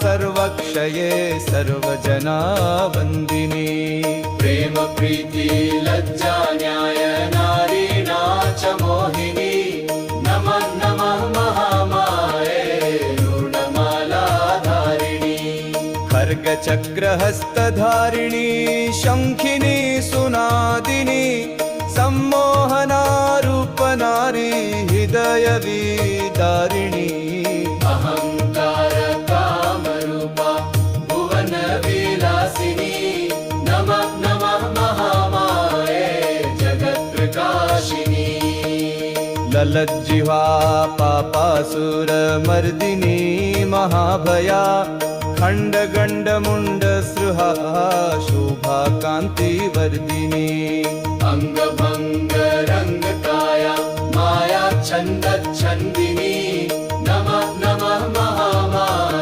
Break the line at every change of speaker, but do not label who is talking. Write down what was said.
सर्वक्षये सर्वजना वन्दिनी
प्रेम प्रीति लज्जा न्याय नारीणा च मोहिनी नमः नमः महामाये ऋणमाला धारिणी
खड्गचक्रहस्तधारिणी शङ्खिनी सुनादिनी सम्मोहना रूपनारी हृदयविदारिणी
अहंकार कामरूपा भुवन विलासिनी नमः नमः महामाये जगत्प्रकाशिनी
ललज्जिह्वा पापासुरमर्दिनी महाभया खण्डगण्डमुण्डसृहा शोभा कान्तिवर्धिनी
अंगभंग रंगकाया माया छंद छंदिनी